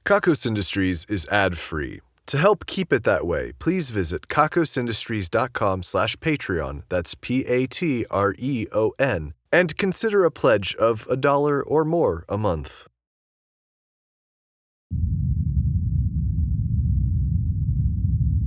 Kakos Industries is ad-free. To help keep it that way, please visit kakosindustries.com/Patreon, that's Patreon, and consider a pledge of $1 or more a month.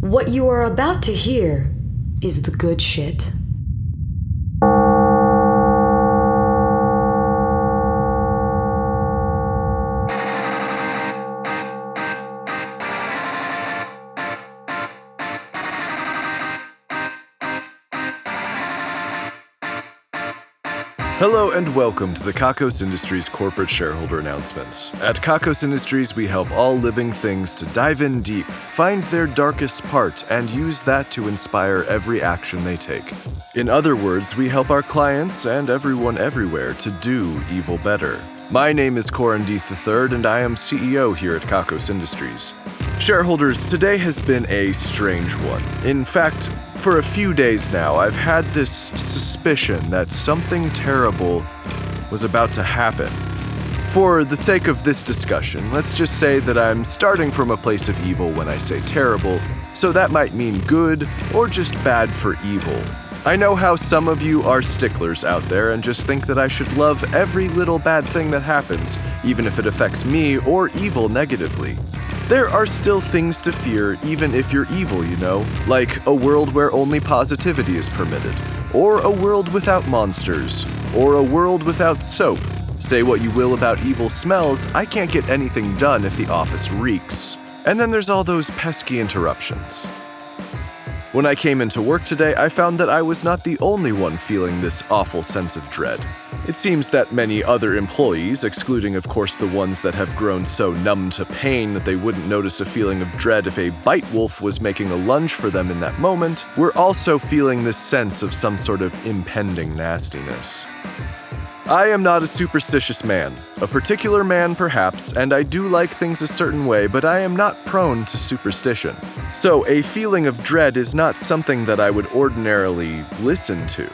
What you are about to hear is the good shit. Hello and welcome to the Kakos Industries corporate shareholder announcements. At Kakos Industries, we help all living things to dive in deep, find their darkest part, and use that to inspire every action they take. In other words, we help our clients and everyone everywhere to do evil better. My name is Corandeeth III, and I am CEO here at Kakos Industries. Shareholders, today has been a strange one. In fact, for a few days now, I've had this suspicion that something terrible was about to happen. For the sake of this discussion, let's just say that I'm starting from a place of evil when I say terrible, so that might mean good or just bad for evil. I know how some of you are sticklers out there and just think that I should love every little bad thing that happens, even if it affects me or evil negatively. There are still things to fear even if you're evil, you know, like a world where only positivity is permitted, or a world without monsters, or a world without soap. Say what you will about evil smells, I can't get anything done if the office reeks. And then there's all those pesky interruptions. When I came into work today, I found that I was not the only one feeling this awful sense of dread. It seems that many other employees, excluding of course the ones that have grown so numb to pain that they wouldn't notice a feeling of dread if a bite wolf was making a lunge for them in that moment, were also feeling this sense of some sort of impending nastiness. I am not a superstitious man, a particular man perhaps, and I do like things a certain way, but I am not prone to superstition. So a feeling of dread is not something that I would ordinarily listen to.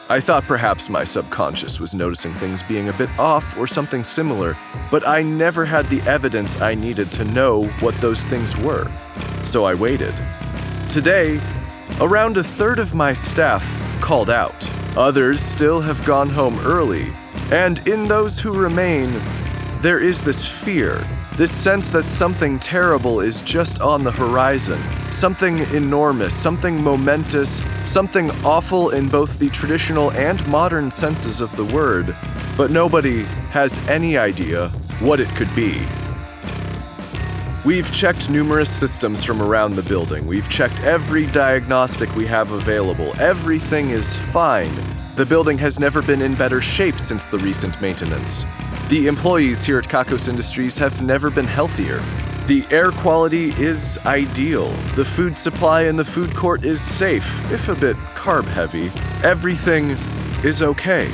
I thought perhaps my subconscious was noticing things being a bit off or something similar, but I never had the evidence I needed to know what those things were. So I waited. Today, around a third of my staff called out. Others still have gone home early. And in those who remain, there is this fear, this sense that something terrible is just on the horizon, something enormous, something momentous, something awful in both the traditional and modern senses of the word, but nobody has any idea what it could be. We've checked numerous systems from around the building. We've checked every diagnostic we have available. Everything is fine. The building has never been in better shape since the recent maintenance. The employees here at Kakos Industries have never been healthier. The air quality is ideal. The food supply in the food court is safe, if a bit carb-heavy. Everything is okay.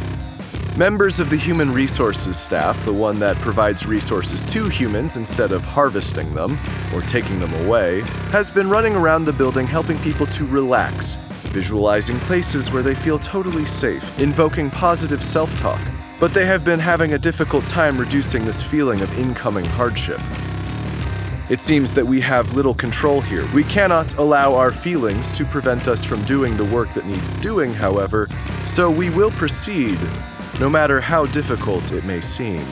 Members of the human resources staff, the one that provides resources to humans instead of harvesting them or taking them away, has been running around the building helping people to relax, visualizing places where they feel totally safe, invoking positive self-talk. But they have been having a difficult time reducing this feeling of incoming hardship. It seems that we have little control here. We cannot allow our feelings to prevent us from doing the work that needs doing, however, so we will proceed, no matter how difficult it may seem.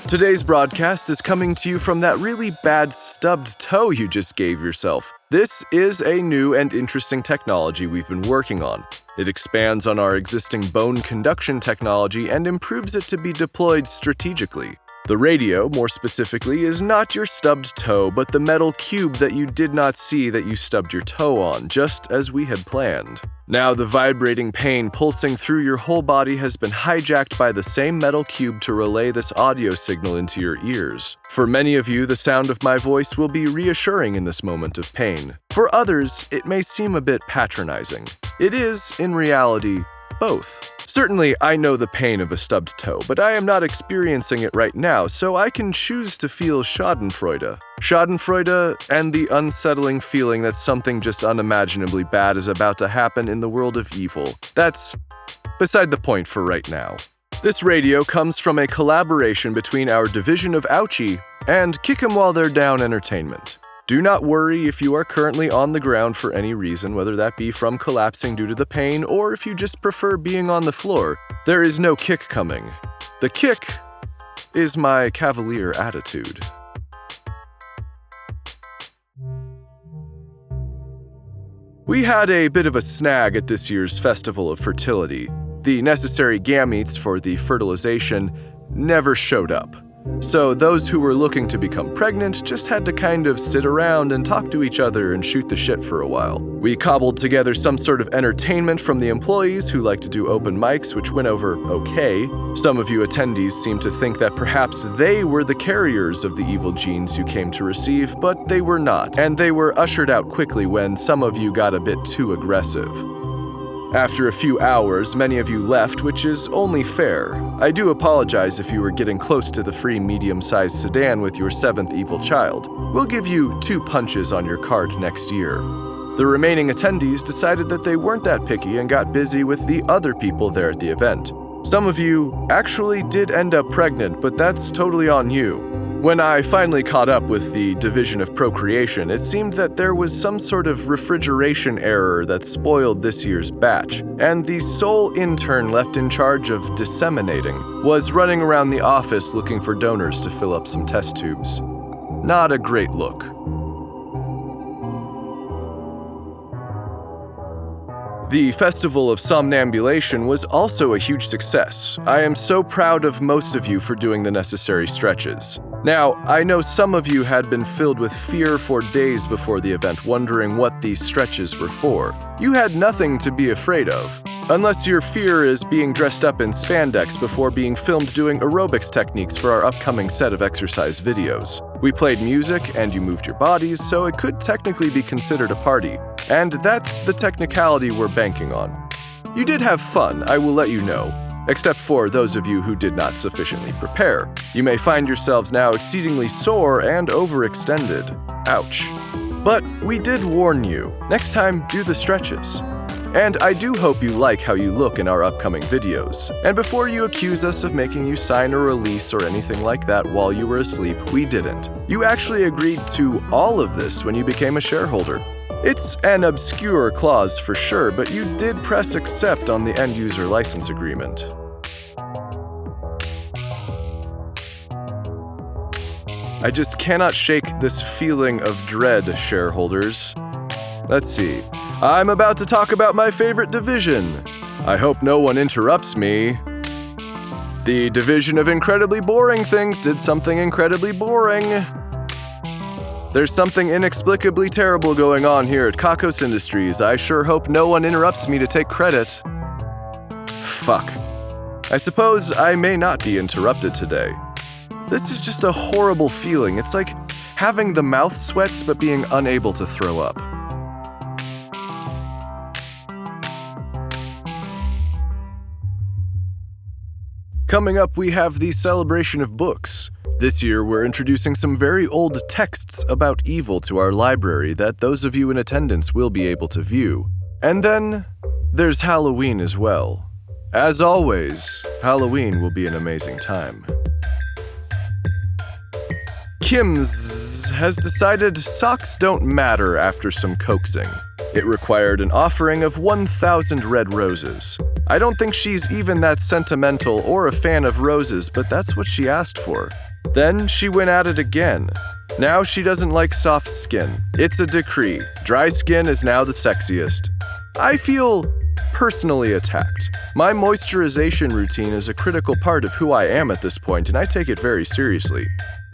Today's broadcast is coming to you from that really bad stubbed toe you just gave yourself. This is a new and interesting technology we've been working on. It expands on our existing bone conduction technology and improves it to be deployed strategically. The radio, more specifically, is not your stubbed toe, but the metal cube that you did not see that you stubbed your toe on, just as we had planned. Now the vibrating pain pulsing through your whole body has been hijacked by the same metal cube to relay this audio signal into your ears. For many of you, the sound of my voice will be reassuring in this moment of pain. For others, it may seem a bit patronizing. It is, in reality, both. Certainly, I know the pain of a stubbed toe, but I am not experiencing it right now, so I can choose to feel Schadenfreude. Schadenfreude and the unsettling feeling that something just unimaginably bad is about to happen in the world of evil. That's Beside the point for right now. This radio comes from a collaboration between our division of Ouchie and Kick 'em While They're Down Entertainment. Do not worry if you are currently on the ground for any reason, whether that be from collapsing due to the pain or if you just prefer being on the floor. There is no kick coming. The kick is my cavalier attitude. We had a bit of a snag at this year's Festival of Fertility. The necessary gametes for the fertilization never showed up. So those who were looking to become pregnant just had to kind of sit around and talk to each other and shoot the shit for a while. We cobbled together some sort of entertainment from the employees who like to do open mics, which went over okay. Some of you attendees seem to think that perhaps they were the carriers of the evil genes you came to receive, but they were not, and they were ushered out quickly when some of you got a bit too aggressive. After a few hours, many of you left, which is only fair. I do apologize if you were getting close to the free medium-sized sedan with your 7th evil child. We'll give you 2 punches on your card next year. The remaining attendees decided that they weren't that picky and got busy with the other people there at the event. Some of you actually did end up pregnant, but that's totally on you. When I finally caught up with the Division of Procreation, it seemed that there was some sort of refrigeration error that spoiled this year's batch, and the sole intern left in charge of disseminating was running around the office looking for donors to fill up some test tubes. Not a great look. The Festival of Somnambulation was also a huge success. I am so proud of most of you for doing the necessary stretches. Now, I know some of you had been filled with fear for days before the event, wondering what these stretches were for. You had nothing to be afraid of. Unless your fear is being dressed up in spandex before being filmed doing aerobics techniques for our upcoming set of exercise videos. We played music and you moved your bodies, so it could technically be considered a party. And that's the technicality we're banking on. You did have fun, I will let you know. Except for those of you who did not sufficiently prepare. You may find yourselves now exceedingly sore and overextended. Ouch. But we did warn you. Next time, do the stretches. And I do hope you like how you look in our upcoming videos. And before you accuse us of making you sign a release or anything like that while you were asleep, we didn't. You actually agreed to all of this when you became a shareholder. It's an obscure clause for sure, but you did press accept on the end-user license agreement. I just cannot shake this feeling of dread, shareholders. Let's see. I'm about to talk about my favorite division. I hope no one interrupts me. The division of incredibly boring things did something incredibly boring. There's something inexplicably terrible going on here at Kakos Industries. I sure hope no one interrupts me to take credit. Fuck. I suppose I may not be interrupted today. This is just a horrible feeling. It's like having the mouth sweats but being unable to throw up. Coming up, we have the celebration of books. This year, we're introducing some very old texts about evil to our library that those of you in attendance will be able to view. And then, there's Halloween as well. As always, Halloween will be an amazing time. Kim's has decided socks don't matter after some coaxing. It required an offering of 1,000 red roses. I don't think she's even that sentimental or a fan of roses, but that's what she asked for. Then she went at it again. Now she doesn't like soft skin. It's a decree. Dry skin is now the sexiest. I feel personally attacked. My moisturization routine is a critical part of who I am at this point, and I take it very seriously.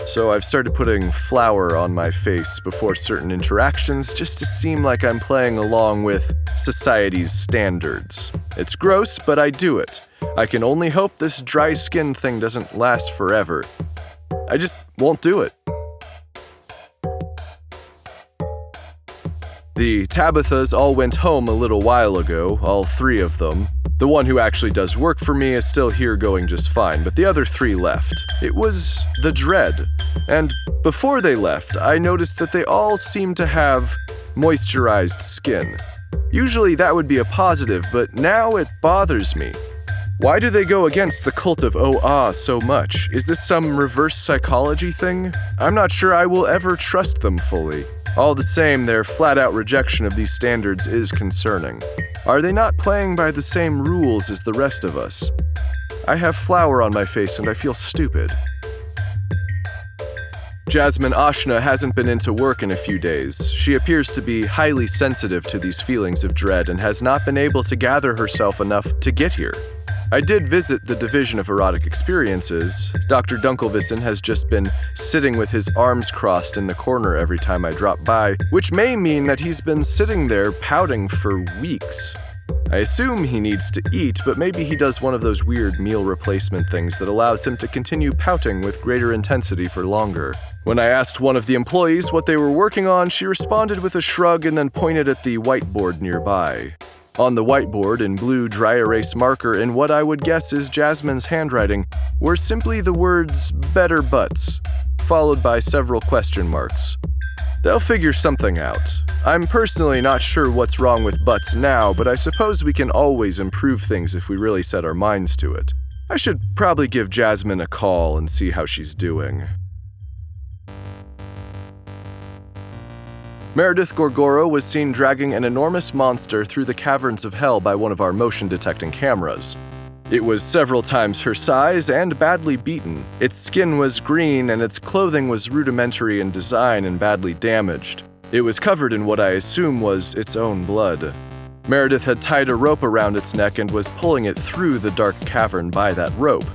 So I've started putting flour on my face before certain interactions just to seem like I'm playing along with society's standards. It's gross, but I do it. I can only hope this dry skin thing doesn't last forever. I just won't do it. The Tabithas all went home a little while ago, all 3 of them. The one who actually does work for me is still here going just fine, but the other 3 left. It was the dread. And before they left, I noticed that they all seemed to have moisturized skin. Usually that would be a positive, but now it bothers me. Why do they go against the cult of oh-ah so much? Is this some reverse psychology thing? I'm not sure I will ever trust them fully. All the same, their flat-out rejection of these standards is concerning. Are they not playing by the same rules as the rest of us? I have flour on my face and I feel stupid. Jasmine Ashna hasn't been into work in a few days. She appears to be highly sensitive to these feelings of dread and has not been able to gather herself enough to get here. I did visit the Division of Erotic Experiences. Dr. Dunkelvissen has just been sitting with his arms crossed in the corner every time I drop by, which may mean that he's been sitting there pouting for weeks. I assume he needs to eat, but maybe he does one of those weird meal replacement things that allows him to continue pouting with greater intensity for longer. When I asked one of the employees what they were working on, she responded with a shrug and then pointed at the whiteboard nearby. On the whiteboard, in blue dry erase marker in what I would guess is Jasmine's handwriting, were simply the words "better butts," followed by several question marks. They'll figure something out. I'm personally not sure what's wrong with butts now, but I suppose we can always improve things if we really set our minds to it. I should probably give Jasmine a call and see how she's doing. Meredith Gorgoro was seen dragging an enormous monster through the caverns of hell by one of our motion-detecting cameras. It was several times her size and badly beaten. Its skin was green and its clothing was rudimentary in design and badly damaged. It was covered in what I assume was its own blood. Meredith had tied a rope around its neck and was pulling it through the dark cavern by that rope.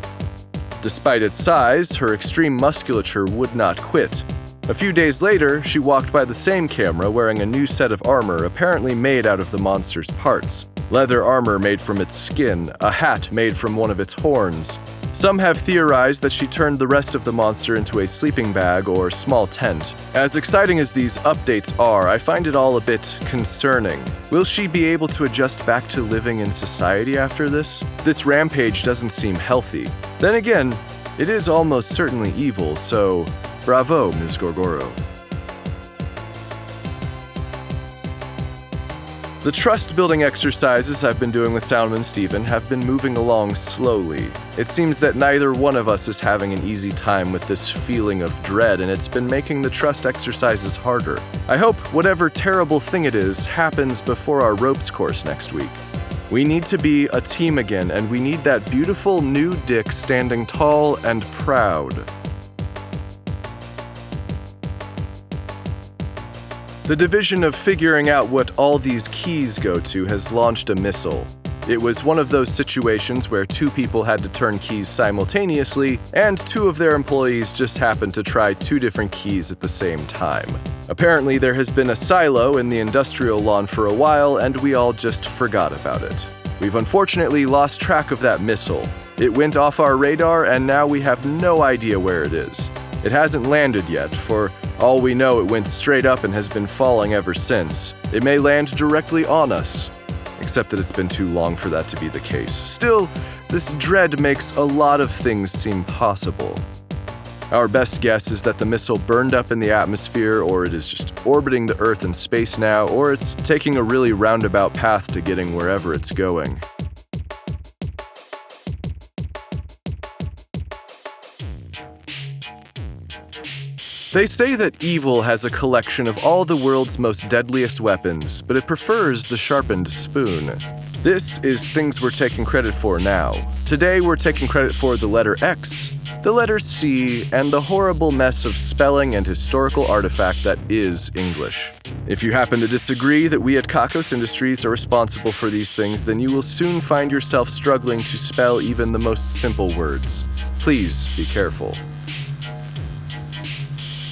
Despite its size, her extreme musculature would not quit. A few days later, she walked by the same camera wearing a new set of armor apparently made out of the monster's parts. Leather armor made from its skin, a hat made from one of its horns. Some have theorized that she turned the rest of the monster into a sleeping bag or small tent. As exciting as these updates are, I find it all a bit concerning. Will she be able to adjust back to living in society after this? This rampage doesn't seem healthy. Then again, it is almost certainly evil, so bravo, Ms. Gorgoro. The trust-building exercises I've been doing with Soundman Steven have been moving along slowly. It seems that neither one of us is having an easy time with this feeling of dread, and it's been making the trust exercises harder. I hope whatever terrible thing it is happens before our ropes course next week. We need to be a team again, and we need that beautiful new dick standing tall and proud. The division of figuring out what all these keys go to has launched a missile. It was one of those situations where two people had to turn keys simultaneously, and two of their employees just happened to try two different keys at the same time. Apparently, there has been a silo in the industrial lawn for a while, and we all just forgot about it. We've unfortunately lost track of that missile. It went off our radar, and now we have no idea where it is. It hasn't landed yet. For all we know, it went straight up and has been falling ever since. It may land directly on us, except that it's been too long for that to be the case. Still, this dread makes a lot of things seem possible. Our best guess is that the missile burned up in the atmosphere, or it is just orbiting the Earth in space now, or it's taking a really roundabout path to getting wherever it's going. They say that evil has a collection of all the world's most deadliest weapons, but it prefers the sharpened spoon. This is things we're taking credit for now. Today we're taking credit for the letter X, the letter C, and the horrible mess of spelling and historical artifact that is English. If you happen to disagree that we at Kakos Industries are responsible for these things, then you will soon find yourself struggling to spell even the most simple words. Please be careful.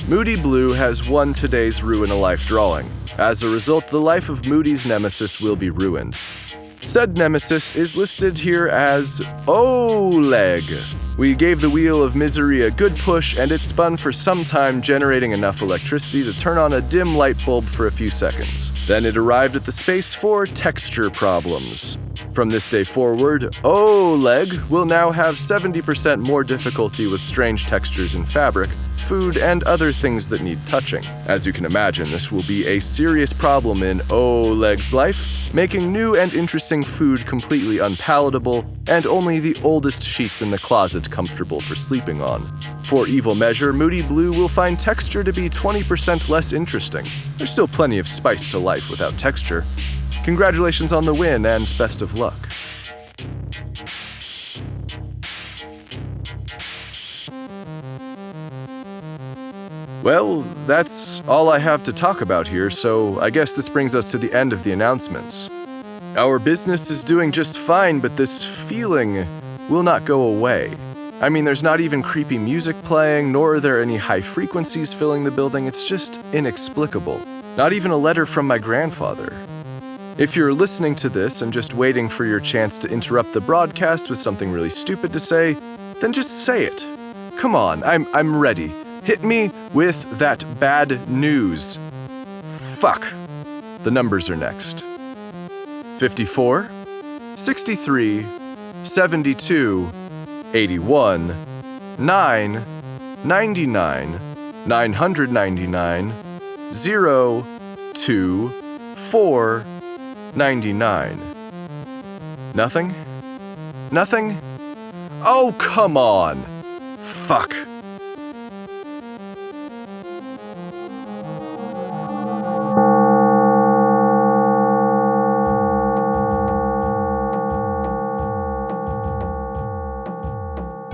Moodie Bleu has won today's Ruin a Life drawing. As a result, the life of Moodie's nemesis will be ruined. Said nemesis is listed here as Oleg. We gave the wheel of misery a good push, and it spun for some time, generating enough electricity to turn on a dim light bulb for a few seconds. Then it arrived at the space for texture problems. From this day forward, O-leg will now have 70% more difficulty with strange textures in fabric, food, and other things that need touching. As you can imagine, this will be a serious problem in O-leg's life, making new and interesting food completely unpalatable, and only the oldest sheets in the closet comfortable for sleeping on. For evil measure, Moodie Bleu will find texture to be 20% less interesting. There's still plenty of spice to life without texture. Congratulations on the win, and best of luck. Well, that's all I have to talk about here, so I guess this brings us to the end of the announcements. Our business is doing just fine, but this feeling will not go away. I mean, there's not even creepy music playing, nor are there any high frequencies filling the building. It's just inexplicable. Not even a letter from my grandfather. If you're listening to this and just waiting for your chance to interrupt the broadcast with something really stupid to say, then just say it. Come on, I'm ready. Hit me with that bad news. Fuck. The numbers are next. 54, 63, 72, 81, 9, 99, 999, 0, 2, 4, 99. Nothing? Nothing? Oh, come on! Fuck.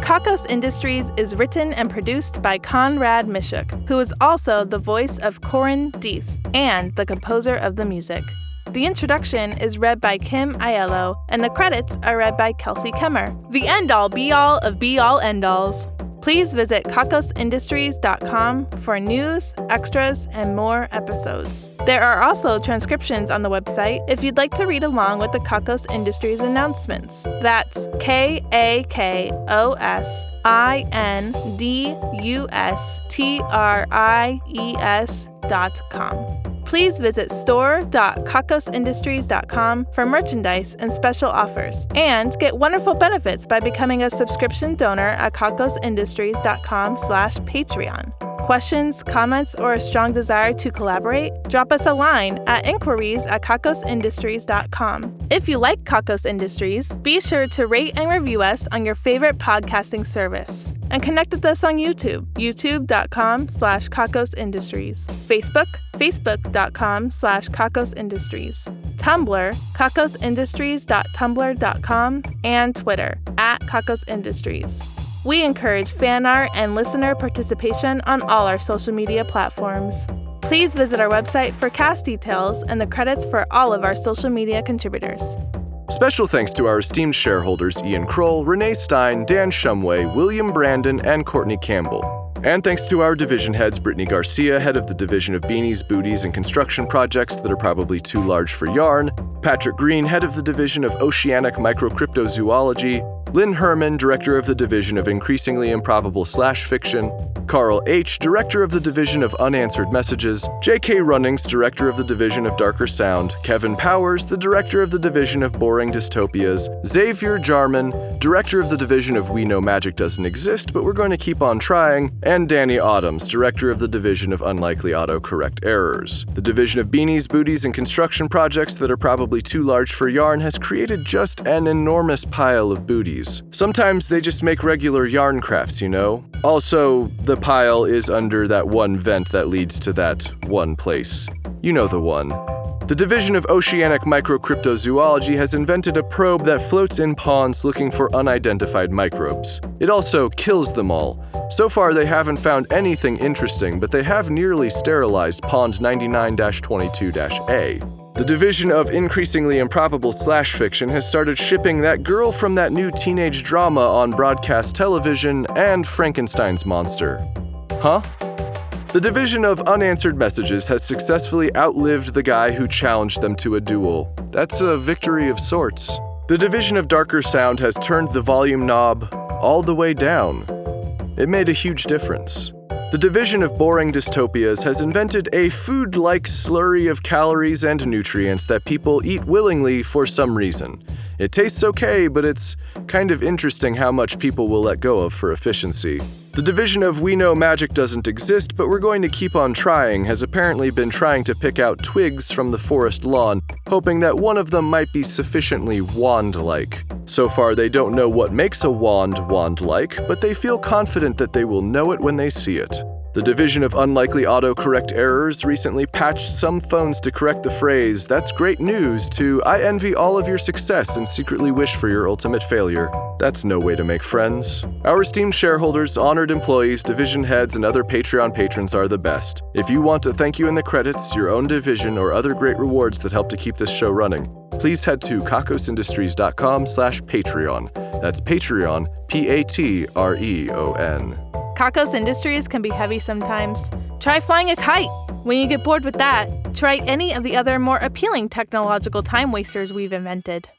Kakos Industries is written and produced by Conrad Mishuk, who is also the voice of Corin Deeth and the composer of the music. The introduction is read by Kim Aiello, and the credits are read by Kelsey Kemmer. The end-all be-all of be-all end-alls. Please visit kakosindustries.com for news, extras, and more episodes. There are also transcriptions on the website if you'd like to read along with the Kakos Industries announcements. That's KAKOSINDUSTRIES.com. Please visit store.kakosindustries.com for merchandise and special offers, and get wonderful benefits by becoming a subscription donor at kakosindustries.com/Patreon. Questions, comments, or a strong desire to collaborate? Drop us a line at inquiries@kakosindustries.com. If you like Kakos Industries, be sure to rate and review us on your favorite podcasting service. And connect with us on YouTube, youtube.com/Kakos Industries. Facebook, facebook.com/Kakos Industries. Tumblr, kakosindustries.tumblr.com. And Twitter, @Kakos Industries. We encourage fan art and listener participation on all our social media platforms. Please visit our website for cast details and the credits for all of our social media contributors. Special thanks to our esteemed shareholders Ian Kroll, Renee Stein, Dan Shumway, William Brandon, and Courtney Campbell. And thanks to our division heads, Brittany Garcia, head of the division of beanies, booties, and construction projects that are probably too large for yarn, Patrick Green, head of the division of oceanic microcryptozoology, Lynn Herman, director of the division of increasingly improbable /fiction, Carl H., director of the division of unanswered messages, J.K. Runnings, director of the division of darker sound, Kevin Powers, the director of the division of boring dystopias, Xavier Jarman, director of the division of We Know Magic Doesn't Exist, but we're going to keep on trying, and Danny Autumns, director of the division of unlikely autocorrect errors. The division of beanies, booties, and construction projects that are probably too large for yarn has created just an enormous pile of booties. Sometimes they just make regular yarn crafts, you know? Also, the pile is under that one vent that leads to that one place. You know the one. The division of oceanic microcryptozoology has invented a probe that floats in ponds looking for unidentified microbes. It also kills them all. So far, they haven't found anything interesting, but they have nearly sterilized Pond 99-22-A. The division of increasingly improbable /fiction has started shipping that girl from that new teenage drama on broadcast television and Frankenstein's monster. Huh? The division of unanswered messages has successfully outlived the guy who challenged them to a duel. That's a victory of sorts. The division of darker sound has turned the volume knob all the way down. It made a huge difference. The division of boring dystopias has invented a food-like slurry of calories and nutrients that people eat willingly for some reason. It tastes okay, but it's kind of interesting how much people will let go of for efficiency. The division of We Know Magic Doesn't Exist, but we're going to keep on trying has apparently been trying to pick out twigs from the forest lawn, hoping that one of them might be sufficiently wand-like. So far, they don't know what makes a wand wand-like, but they feel confident that they will know it when they see it. The Division of Unlikely Autocorrect Errors recently patched some phones to correct the phrase, "That's great news," to "I envy all of your success and secretly wish for your ultimate failure." That's no way to make friends. Our esteemed shareholders, honored employees, division heads, and other Patreon patrons are the best. If you want to thank you in the credits, your own division, or other great rewards that help to keep this show running, please head to kakosindustries.com/Patreon. That's Patreon, Patreon. Kakos Industries can be heavy sometimes. Try flying a kite. When you get bored with that, try any of the other more appealing technological time wasters we've invented.